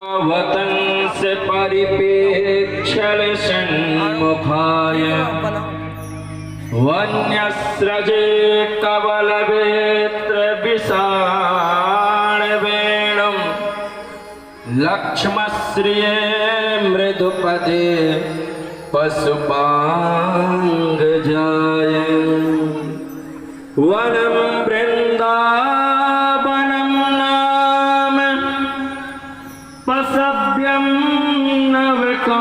वतंस परिपेक्षल सन्मुखाय वन्यस्रजे कवलवेत्र विषाणवेणुं लक्ष्मश्रिये मृदुपदे पशुपांगजाय वनं वृन्दावनं नाम पसभ्यं नवकाननं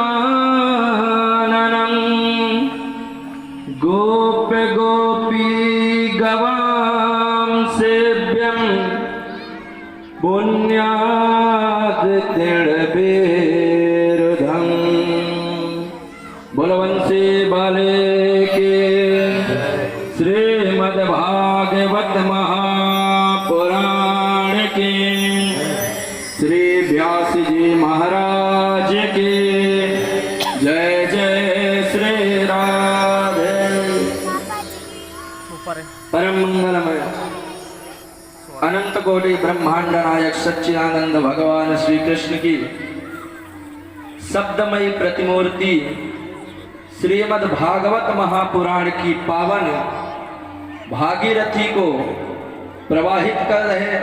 गोप्य गोपी गवां सेव्यं पुण्याद तिड़बेरुधं। बोलवंशी बाले के श्रीमद्भागवत महापुराण के श्री व्यास जी महाराज की जय जय श्री राधे। परम मंगलमय अनंत कोटि ब्रह्मांड नायक सच्चिदानंद भगवान श्री कृष्ण की शब्दमयी प्रतिमूर्ति श्रीमद् भागवत महापुराण की पावन भागीरथी को प्रवाहित कर रहे,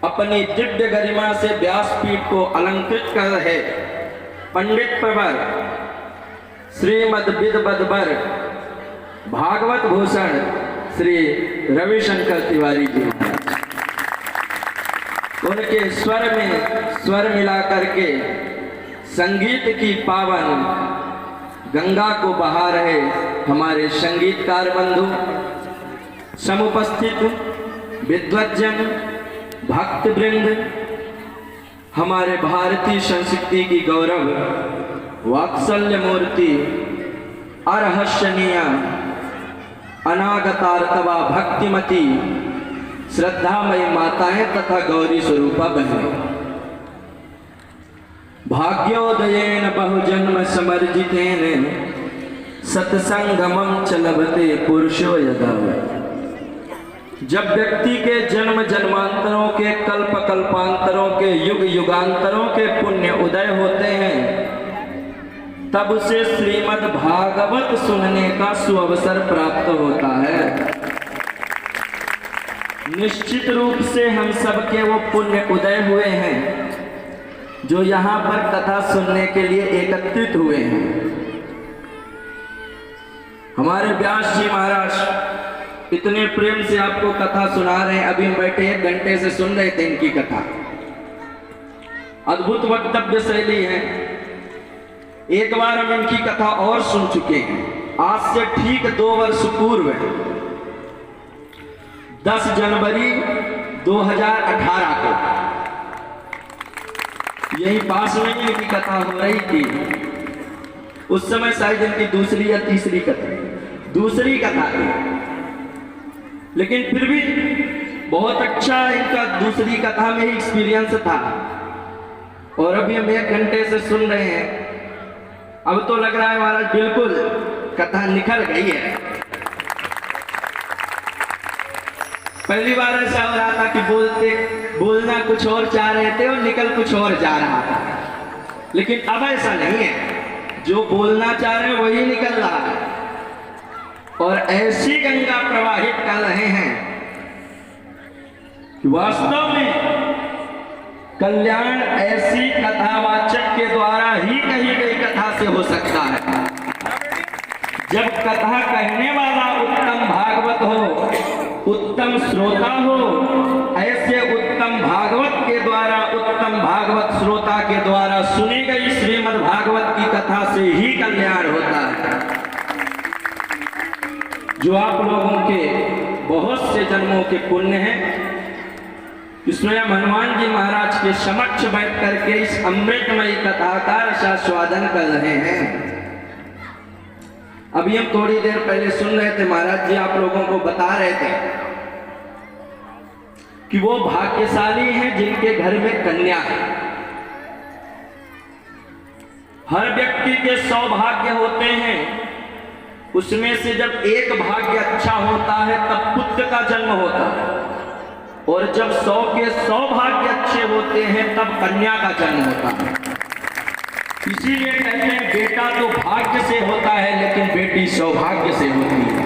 अपनी दिव्य गरिमा से व्यासपीठ को अलंकृत कर रहे पंडित प्रवर श्रीमद् विद्वद्वर भागवत भूषण श्री रविशंकर तिवारी जी महाराज, उनके स्वर में स्वर मिला करके संगीत की पावन गंगा को बहा रहे हमारे संगीतकार बंधु, समुपस्थित विद्वज्जन, भक्त वृंद, हमारे भारतीय संस्कृति की गौरव वात्सल्य मूर्ति, अरहस्यनीय अनागतार्तवा भक्तिमती श्रद्धामयी माताएं तथा गौरी स्वरूपा बहनें, भाग्योदयेन बहुजन्म समर्जितेन सत्संगमं च लभते पुरुषो यदा। जब व्यक्ति के जन्म जन्मांतरों के कल्प कल्पांतरों के युग युगांतरों के पुण्य उदय होते हैं, तब उसे श्रीमद् भागवत सुनने का सुअवसर प्राप्त होता है। निश्चित रूप से हम सबके वो पुण्य उदय हुए हैं जो यहाँ पर कथा सुनने के लिए एकत्रित हुए हैं। हमारे व्यास जी महाराज इतने प्रेम से आपको कथा सुना रहे हैं। अभी हम बैठे 1 घंटे से सुन रहे थे इनकी कथा। अद्भुत वक्तव्य शैली है। एक बार हम इनकी कथा और सुन चुके हैं, आज से ठीक 2 वर्ष पूर्व 10 जनवरी 2018 को यही पास में इनकी कथा हो रही थी। उस समय शायद इनकी दूसरी या तीसरी कथा थी, लेकिन फिर भी बहुत अच्छा इनका दूसरी कथा में ही एक्सपीरियंस था। और अभी हम 1 घंटे से सुन रहे हैं, अब तो लग रहा है महाराज बिल्कुल कथा निखर गई है। पहली बार ऐसा हो रहा था कि बोलना कुछ और चाह रहे थे और निकल कुछ और जा रहा था, लेकिन अब ऐसा नहीं है। जो बोलना चाह रहे हैं वही निकल रहा है और ऐसी गंगा प्रवाहित कर रहे हैं कि वास्तव में कल्याण ऐसी कथावाचक के द्वारा ही कही गई कथा से हो सकता है। जब कथा कहने वाला उत्तम भागवत हो, उत्तम श्रोता हो, ऐसे उत्तम भागवत के द्वारा, उत्तम भागवत श्रोता के द्वारा सुनी गई श्रीमद् भागवत की कथा से ही कल्याण होता है, जो आप लोगों के बहुत से जन्मों के पुण्य हैं। स्वयं हनुमान जी महाराज के समक्ष बैठ करके इस अमृतमयी कथा का रसास्वादन कर रहे हैं। अभी हम थोड़ी देर पहले सुन रहे थे, महाराज जी आप लोगों को बता रहे थे कि वो भाग्यशाली हैं जिनके घर में कन्या है। हर व्यक्ति के सौभाग्य होते हैं, उसमें से जब एक भाग्य अच्छा होता है तब पुत्र का जन्म होता है। और जब 100 के 100 भाग्य अच्छे होते हैं तब कन्या का जन्म होता है। इसीलिए कहते हैं बेटा तो भाग्य से होता है लेकिन बेटी सौभाग्य से होती है।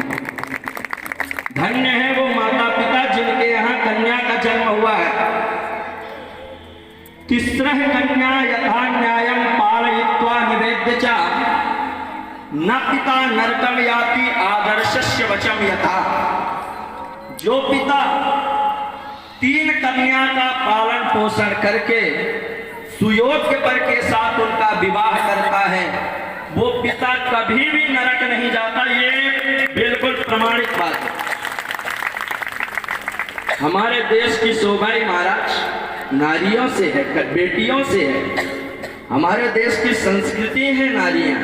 धन्य है वो माता पिता जिनके यहाँ कन्या का जन्म हुआ है। तिस्रः कन्या यथा न्यायं पालयित्वा निवेद्य च न पिता नरकं याति आदर्शस्य वचम यथा। जो पिता 3 कन्या का पालन पोषण करके सुयोग्य वर के साथ उनका विवाह करता है वो पिता कभी भी नरक नहीं जाता। ये बिल्कुल प्रमाणित बात है। हमारे देश की शोभा महाराज नारियों से है, बेटियों से है। हमारे देश की संस्कृति है नारियां।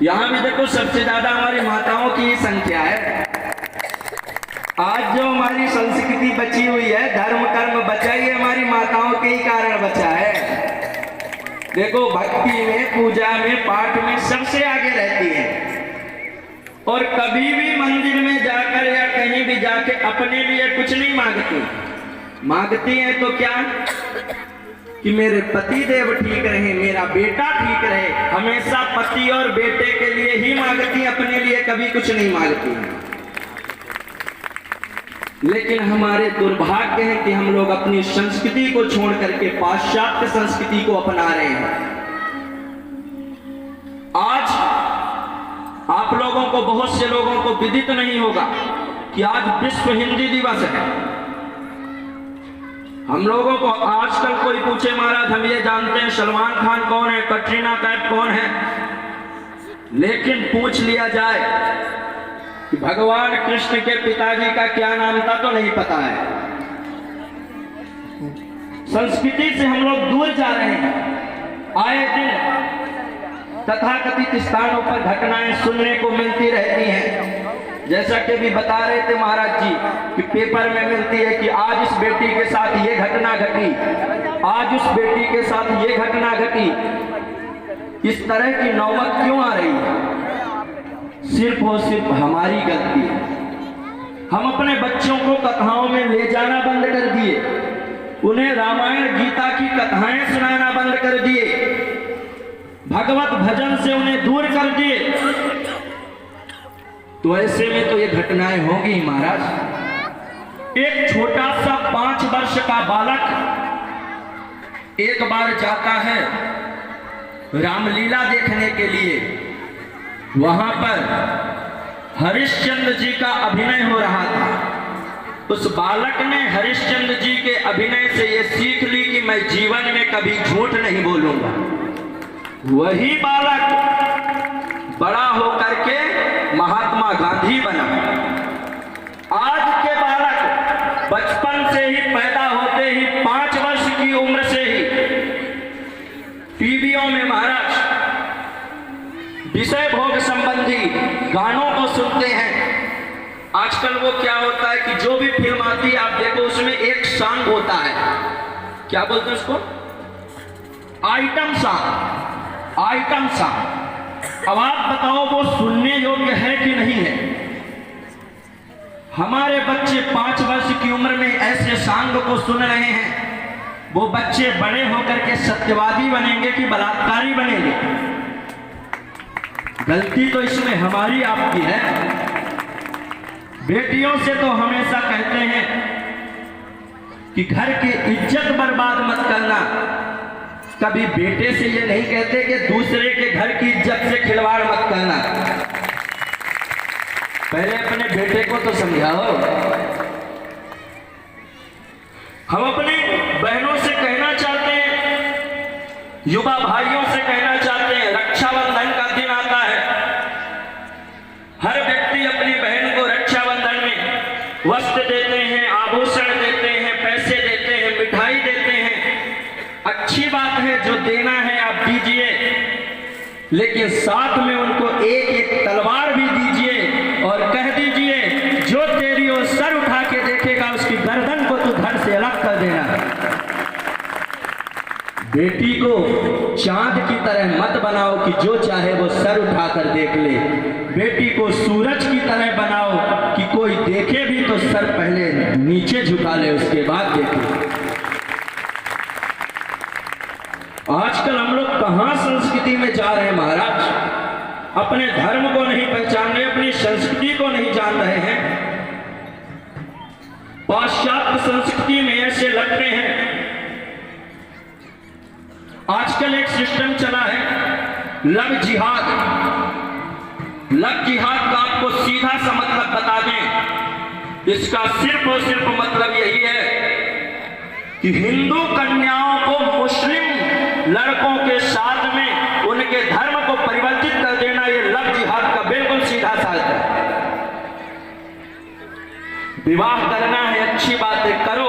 यहाँ भी देखो सबसे ज्यादा हमारी माताओं की संख्या है। आज जो हमारी संस्कृति बची हुई है, धर्म कर्म बचा ही हमारी माताओं के ही कारण बचा है। देखो भक्ति में, पूजा में, पाठ में सबसे आगे रहती है और कभी भी मंदिर में जाकर या कहीं भी जाके अपने लिए कुछ नहीं मांगती। मांगती है तो क्या कि मेरे पति देव ठीक रहे, मेरा बेटा ठीक रहे। हमेशा पति और बेटे के लिए ही मांगती, अपने लिए कभी कुछ नहीं मांगती। लेकिन हमारे दुर्भाग्य है कि हम लोग अपनी संस्कृति को छोड़ करके पाश्चात्य संस्कृति को अपना रहे हैं। आज आप लोगों को, बहुत से लोगों को विदित नहीं होगा कि आज विश्व हिंदी दिवस है। हम लोगों को आजकल कोई पूछे महाराज हम ये जानते हैं सलमान खान कौन है, कटरीना कैफ कौन है, लेकिन पूछ लिया जाए कि भगवान कृष्ण के पिताजी का क्या नाम था तो नहीं पता है। संस्कृति से हम लोग दूर जा रहे हैं। आए दिन तथाकथित स्थानों पर घटनाएं सुनने को मिलती रहती हैं। जैसा कि भी बता रहे थे महाराज जी कि पेपर में मिलती है कि आज इस बेटी के साथ ये घटना घटी, आज उस बेटी के साथ ये घटना घटी। इस तरह की नौबत क्यों आ रही है? सिर्फ और सिर्फ हमारी गलती है। हम अपने बच्चों को कथाओं में ले जाना बंद कर दिए, उन्हें रामायण गीता की कथाएं सुनाना बंद कर दिए, भगवत भजन से उन्हें दूर कर दिए। तो ऐसे में तो ये घटनाएं होंगी महाराज। एक छोटा सा 5 वर्ष का बालक एक बार जाता है रामलीला देखने के लिए। वहां पर हरिश्चंद्र जी का अभिनय हो रहा था। उस बालक ने हरिश्चंद्र जी के अभिनय से ये सीख ली कि मैं जीवन में कभी झूठ नहीं बोलूंगा। वही बालक बड़ा होकर के महात्मा गांधी बना। आज के बालक बचपन से ही, पैदा होते ही, 5 वर्ष की उम्र से ही टीवियों में महाराज विषय भोग संबंधी गानों को सुनते हैं। आजकल वो क्या होता है कि जो भी फिल्म आती है आप देखो उसमें एक सॉन्ग होता है, क्या बोलते हैं उसको, आइटम सॉन्ग। Item song. अब आप बताओ वो सुनने योग्य है कि नहीं है? हमारे बच्चे 5 वर्ष की उम्र में ऐसे सॉन्ग को सुन रहे हैं। वो बच्चे बड़े होकर के सत्यवादी बनेंगे कि बलात्कारी बनेंगे? गलती तो इसमें हमारी आपकी है। बेटियों से तो हमेशा कहते हैं कि घर की इज्जत बर्बाद मत करना। कभी बेटे से ये नहीं कहते कि दूसरे के घर की इज्जत से खिलवाड़ मत करना। पहले अपने बेटे को तो समझाओ। हम अपनी बहनों से कहना चाहते हैं, युवा भाइयों से कहना चाहते हैं, रक्षाबंधन का दिन आता है। हर व्यक्ति अपनी बहन को रक्षाबंधन में वस्त्र देते हैं, आभूषण देते हैं, पैसे देते हैं, मिठाई देते हैं। अच्छी बात है, जो देना है आप दीजिए, लेकिन साथ में उनको एक एक तलवार भी दीजिए और कह दीजिए जो तेरी ओर सर उठा के देखेगा उसकी गर्दन को तू धड़ से अलग कर देना। बेटी को चांद की तरह मत बनाओ कि जो चाहे वो सर उठाकर देख ले। बेटी को सूरज की तरह बनाओ कि कोई देखे भी तो सर पहले नीचे झुका ले, उसके बाद देखे। आजकल हम लोग कहां संस्कृति में जा रहे हैं महाराज, अपने धर्म को नहीं पहचान रहे, अपनी संस्कृति को नहीं जान रहे हैं। पाश्चात्य संस्कृति में ऐसे लगते हैं। आजकल एक सिस्टम चला है लव जिहाद। लव जिहाद का आपको सीधा सा मतलब बता दें, इसका सिर्फ और सिर्फ मतलब यही है कि हिंदू कन्याओं को मुस्लिम लड़कों के साथ में उनके धर्म को परिवर्तित कर देना, ये लव जिहाद का बिल्कुल सीधा सा अर्थ है। विवाह करना है अच्छी बात है, करो,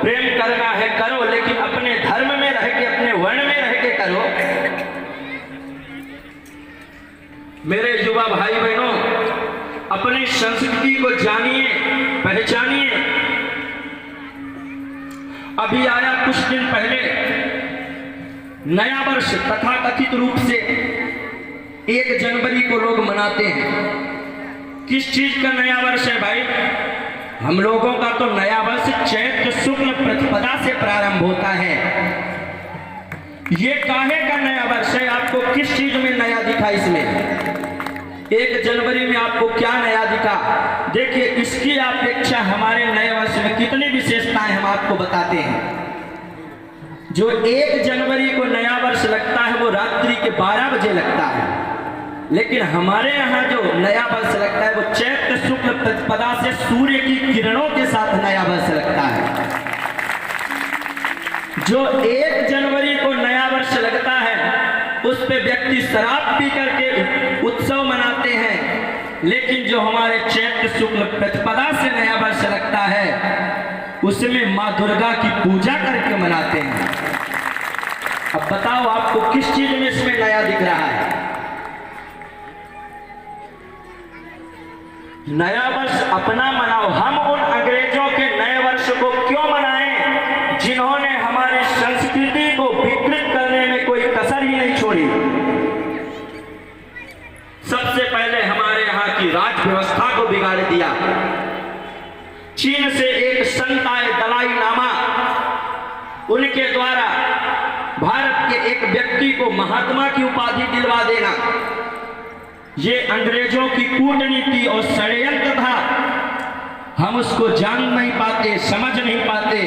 प्रेम करना है करो, लेकिन अपने धर्म में रह के, अपने वर्ण में रह के करो। मेरे युवा भाई बहनों, अपनी संस्कृति को जानिए, पहचानिए। अभी आया कुछ दिन पहले नया वर्ष, तथा कथित रूप से 1 जनवरी को लोग मनाते हैं। किस चीज का नया वर्ष है भाई? हम लोगों का तो नया वर्ष चैत्र शुक्ल प्रतिपदा से प्रारंभ होता है। ये काहे का नया वर्ष है? आपको किस चीज में नया दिखा? इसमें 1 जनवरी में आपको क्या नया दिखा? देखिए, इसकी अपेक्षा हमारे नए वर्ष में कितनी विशेषताएं हम आपको बताते हैं। जो 1 जनवरी को नया वर्ष लगता है वो रात्रि के 12 बजे लगता है, लेकिन हमारे यहाँ जो नया वर्ष लगता है वो चैत्र शुक्ल प्रतिपदा से सूर्य की किरणों के साथ नया वर्ष लगता है। जो 1 जनवरी को नया वर्ष लगता है उस पे व्यक्ति शराब पी करके उत्सव मनाते हैं, लेकिन जो हमारे चैत्र शुक्ल प्रतिपदा से नया वर्ष लगता है उसमें माँ दुर्गा की पूजा करके मनाते हैं। अब बताओ आपको किस चीज में इसमें नया दिख रहा है? नया वर्ष अपना मनाओ। हम उन अंग्रेजों के नए वर्ष को क्यों मनाएं जिन्होंने हमारी संस्कृति को विकृत करने में कोई कसर ही नहीं छोड़ी। सबसे पहले हमारे यहाँ की राज व्यवस्था को बिगाड़ दिया। चीन से एक संत आए, दलाई लामा, उनके द्वारा भारत के एक व्यक्ति को महात्मा की उपाधि दिलवा देना, ये अंग्रेजों की कूटनीति और षड्यंत्र था। हम उसको जान नहीं पाते, समझ नहीं पाते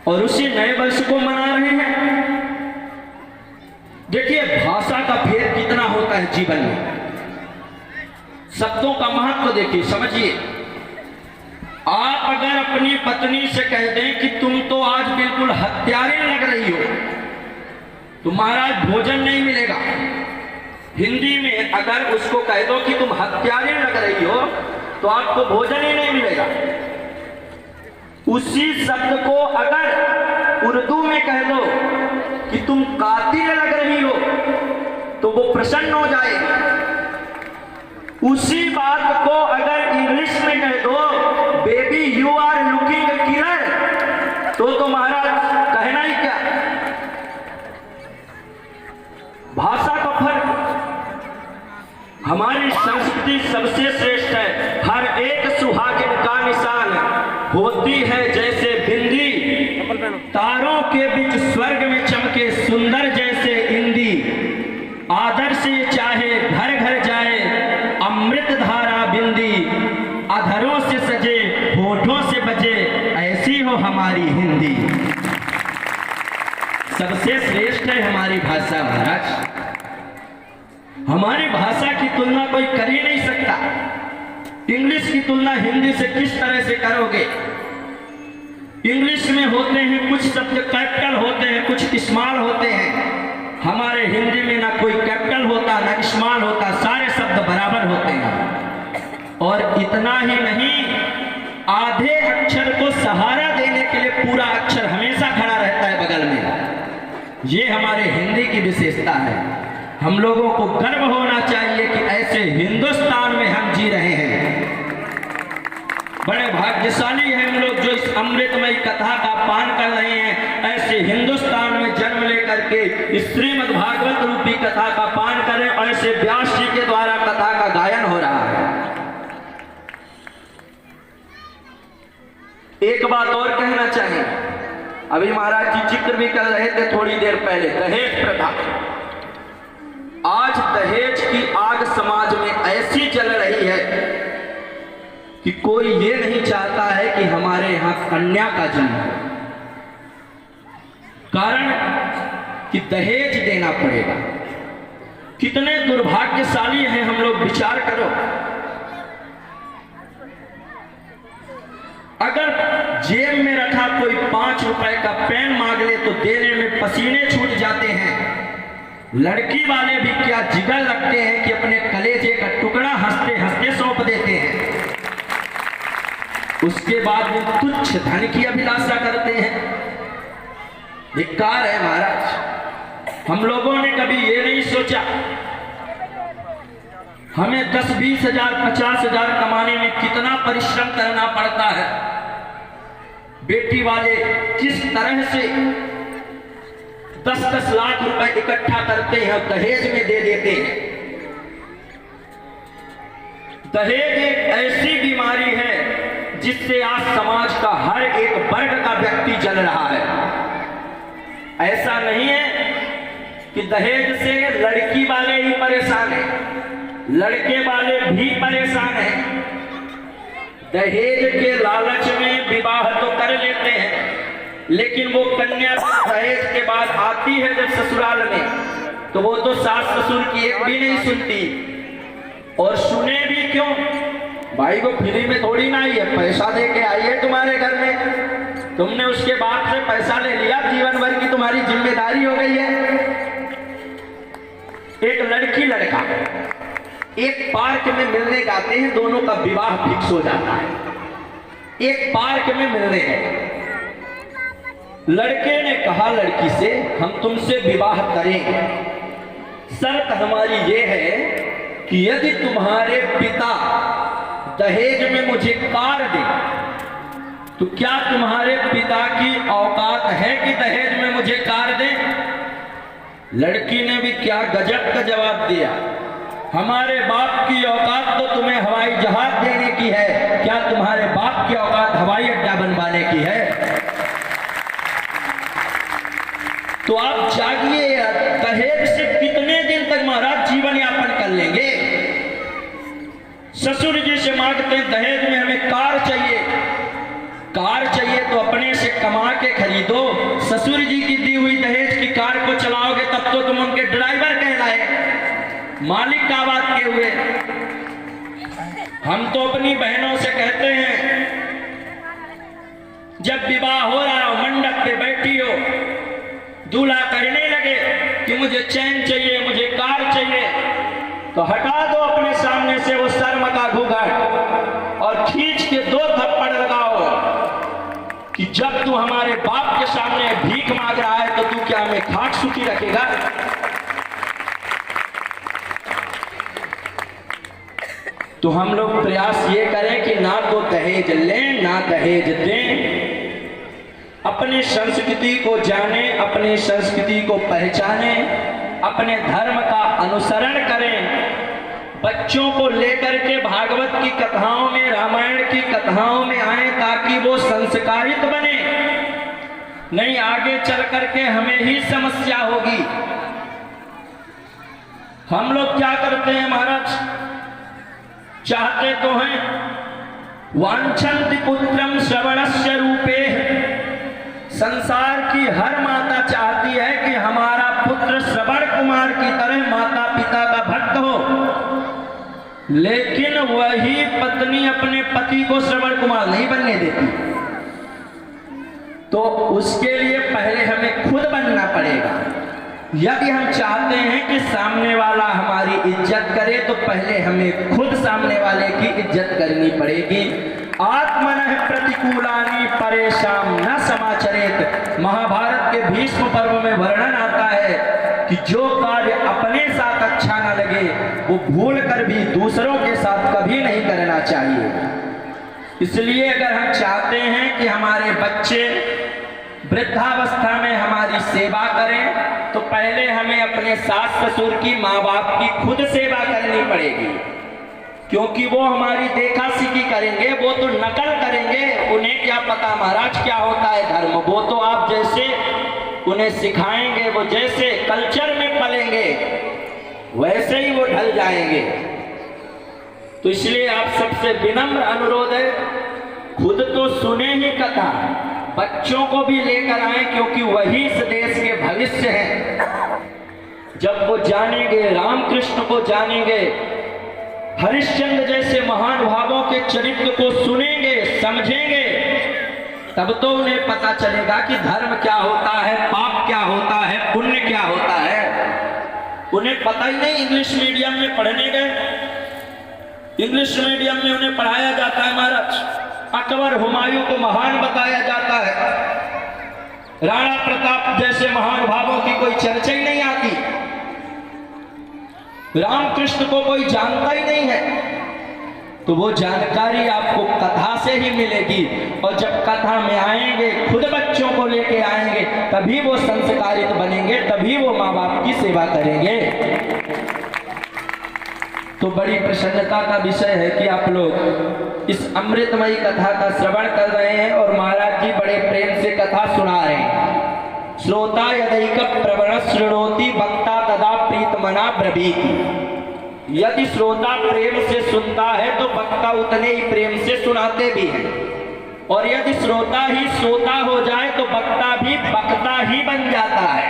और उसी नए वर्ष को मना रहे हैं। देखिए, भाषा का फेर कितना होता है जीवन में। शब्दों का महत्व देखिए, समझिए। आप अगर अपनी पत्नी से कह दें कि तुम तो आज बिल्कुल हत्यारे लग रही हो, तुम्हारा भोजन नहीं मिलेगा। हिंदी में अगर उसको कह दो कि तुम हत्यारे लग रही हो तो आपको भोजन ही नहीं मिलेगा। उसी शब्द को अगर उर्दू में कह दो कि तुम कातिल लग रही हो तो वो प्रसन्न हो जाएगा। उसी बात को अगर इंग्लिश में कह दो, baby you are looking killer, तो तुम्हारा कहना ही क्या। भाषा का फर्क। हमारी संस्कृति सबसे श्रेष्ठ है। हर एक सुहागिन का निशान होती है जैसे बिंदी, तारों के बीच स्वर्ग में चमके सुंदर जैसे इंदी। आदर से चाहे घर घर जाए अमृत धारा बिंदी, अधरों से सजे होठों से बजे ऐसी हो हमारी हिंदी। सबसे श्रेष्ठ है हमारी भाषा महाराज। हमारी भाषा की तुलना कोई कर ही नहीं सकता। इंग्लिश की तुलना हिंदी से किस तरह से करोगे? इंग्लिश में होते हैं कुछ शब्द कैपिटल होते हैं, कुछ स्मॉल होते हैं। हमारे हिंदी में ना कोई कैपिटल होता ना स्मॉल होता, सारे शब्द बराबर होते हैं। और इतना ही नहीं, आधे अक्षर को सहारा देने के लिए पूरा अक्षर हमेशा खड़ा रहता है बगल में। ये हमारे हिंदी की विशेषता है। हम लोगों को गर्व होना चाहिए कि ऐसे हिंदुस्तान में हम जी रहे हैं। बड़े भाग्यशाली हैं हम लोग जो इस अमृतमयी कथा का पान कर रहे हैं। ऐसे हिंदुस्तान में जन्म लेकर के इस श्रीमद् भागवत रूपी कथा का पान करें। ऐसे व्यास जी के द्वारा कथा का गायन हो रहा है। एक बात और कहना चाहिए, अभी महाराज जी जिक्र भी कर रहे थे थोड़ी देर पहले, दहेज प्रथा। आज दहेज की आग समाज में ऐसी जल रही है कि कोई ये नहीं चाहता है कि हमारे यहां कन्या का जन्म हो, कारण कि दहेज देना पड़ेगा। कितने दुर्भाग्यशाली हैं हम लोग, विचार करो। अगर जेब में रखा कोई 5 रुपए का पेन मांग ले तो देने में पसीने छूट जाते हैं। लड़की वाले भी क्या जिगर रखते हैं कि अपने कलेजे का टुकड़ा हंसते हंसते सौंप देते हैं। उसके बाद वो तुच्छ धन की अभिलाषा करते हैं। धिक्कार है महाराज। हम लोगों ने कभी ये नहीं सोचा हमें 10-20 हजार 50 हजार कमाने में कितना परिश्रम करना पड़ता है। बेटी वाले किस तरह से 10-10 लाख रुपए इकट्ठा करते हैं और दहेज में दे देते हैं। दहेज एक ऐसी बीमारी है जिससे आज समाज का हर एक वर्ग का व्यक्ति जल रहा है। ऐसा नहीं है कि दहेज से लड़की वाले ही परेशान हैं, लड़के वाले भी परेशान हैं। दहेज के लालच में विवाह तो कर लेते हैं, लेकिन वो कन्या दहेज के बाद आती है जब ससुराल में, तो वो तो सास ससुर की एक भी नहीं सुनती। और सुने भी क्यों भाई, वो फ्री में थोड़ी ना आई है, पैसा दे के आई है तुम्हारे घर में, तुमने उसके बाप से पैसा ले लिया, जीवन भर की तुम्हारी जिम्मेदारी हो गई है। एक लड़की लड़का एक पार्क में मिलने जाते हैं, दोनों का विवाह फिक्स हो जाता है। एक पार्क में मिलने गए, लड़के ने कहा लड़की से हम तुमसे विवाह करेंगे, शर्त हमारी ये है कि यदि तुम्हारे पिता दहेज में मुझे कार दे तो क्या तुम्हारे पिता की औकात है कि दहेज में मुझे कार दे। लड़की ने भी क्या गजब का जवाब दिया, हमारे बाप की औकात तो तुम्हें हवाई जहाज देने की है, क्या तुम्हारे बाप की औकात हवाई अड्डा बनवाने की है। तो आप जागिए, दहेज से कितने दिन तक महाराज जीवन यापन कर लेंगे। ससुर जी से मांगते हैं दहेज में हमें कार चाहिए, कार चाहिए तो अपने से कमा के खरीदो। ससुर जी की दी हुई दहेज की कार को चलाओगे तब तो तुम उनके ड्राइवर कहलाए, मालिक का बात के हुए। हम तो अपनी बहनों से कहते हैं जब विवाह हो रहा हो, मंडप पे बैठी हो, दूल्हा कहने लगे कि मुझे चैन चाहिए, मुझे कार चाहिए, तो हटा दो अपने सामने से वो शर्म का घूंघट और खींच के 2 थप्पड़ लगाओ कि जब तू हमारे बाप के सामने भीख मांग रहा है तो तू क्या हमें खाक सूखी रखेगा। तो हम लोग प्रयास ये करें कि ना तो दहेज लें ना दहेज दें, अपनी संस्कृति को जाने, अपनी संस्कृति को पहचाने, अपने धर्म का अनुसरण करें। बच्चों को लेकर के भागवत की कथाओं में, रामायण की कथाओं में आए ताकि वो संस्कारित बने, नहीं आगे चल करके हमें ही समस्या होगी। हम लोग क्या करते हैं महाराज, चाहते तो हैं वांछन्ति पुत्रम श्रवणस्य रूपे, संसार की हर माता चाहती है कि हमारा पुत्र श्रवण कुमार की तरह माता पिता का भक्त हो, लेकिन वही पत्नी अपने पति को श्रवण कुमार नहीं बनने देती। तो उसके लिए पहले हमें खुद बनना पड़ेगा। यदि हम चाहते हैं कि सामने वाला हमारी इज्जत करे तो पहले हमें खुद सामने वाले की इज्जत करनी पड़ेगी। आत्मनः प्रतिकूलानि परेशान न समाचरेत। महाभारत के भीष्म पर्व में वर्णन आता है कि जो कार्य अपने साथ अच्छा न लगे वो भूल कर भी दूसरों के साथ कभी नहीं करना चाहिए। इसलिए अगर हम चाहते हैं कि हमारे बच्चे वृद्धावस्था में हमारी सेवा करें तो पहले हमें अपने सास ससुर की, माँ बाप की खुद सेवा करनी पड़ेगी। क्योंकि वो हमारी देखा सीखी करेंगे, वो तो नकल करेंगे। उन्हें क्या पता महाराज क्या होता है धर्म। वो तो आप जैसे उन्हें सिखाएंगे, वो जैसे कल्चर में पलेंगे वैसे ही वो ढल जाएंगे। तो इसलिए आप सबसे विनम्र अनुरोध है, खुद तो सुने ही कथा, बच्चों को भी लेकर आए, क्योंकि वही इस देश के भविष्य हैं। जब वो जानेंगे, रामकृष्ण को जानेंगे, हरिश्चंद्र जैसे महानुभावों के चरित्र को सुनेंगे, समझेंगे, तब तो उन्हें पता चलेगा कि धर्म क्या होता है, पाप क्या होता है, पुण्य क्या होता है। उन्हें पता ही नहीं। इंग्लिश मीडियम में पढ़ने गए, इंग्लिश मीडियम में उन्हें पढ़ाया जाता है महाराज, अकबर हुमायूं को महान बताया जाता है, राणा प्रताप जैसे महानुभावों की कोई चर्चा ही नहीं आती, रामकृष्ण को कोई जानता ही नहीं है। तो वो जानकारी आपको कथा से ही मिलेगी, और जब कथा में आएंगे, खुद बच्चों को लेके आएंगे, तभी वो संस्कारित बनेंगे, तभी वो माँ बाप की सेवा करेंगे। तो बड़ी प्रसन्नता का विषय है कि आप लोग इस अमृतमयी कथा का श्रवण कर रहे हैं और महाराज जी बड़े प्रेम से कथा सुना रहे हैं। श्रोता यदैक प्रवण शृणोति वक्ता तदा प्रीतमना ब्रवीति। यदि श्रोता प्रेम से सुनता है तो वक्ता उतने ही प्रेम से सुनाते भी हैं, और यदि श्रोता ही श्रोता हो जाए तो वक्ता भी वक्ता ही बन जाता है।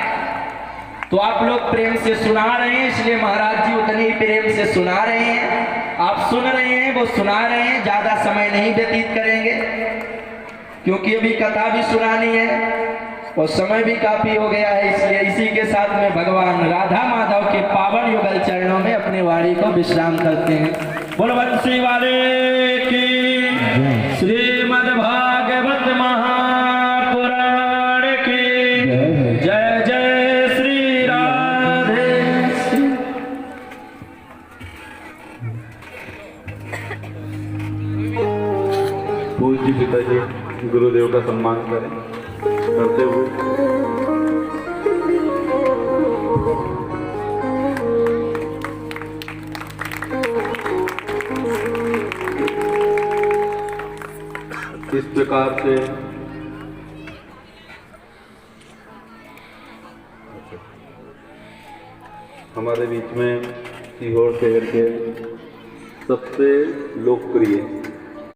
तो आप लोग प्रेम से सुना रहे हैं, इसलिए महाराज जी उतने ही प्रेम से सुना रहे हैं। आप सुन रहे हैं, वो सुना रहे हैं, ज्यादा समय नहीं व्यतीत करेंगे, क्योंकि अभी कथा भी सुनानी है और समय भी काफी हो गया है। इसलिए इसी के साथ में भगवान राधा माधव के पावन युगल चरणों में अपने वाणी को विश्राम करते हैं। बोल बंसी वाले की श्रीमद् भागवत महापुराण की जय जय श्री राधे। पूज्य पिताजी गुरुदेव का सम्मान करें करते हुए इस प्रकार से हमारे बीच में सीहोर शहर के सबसे लोकप्रिय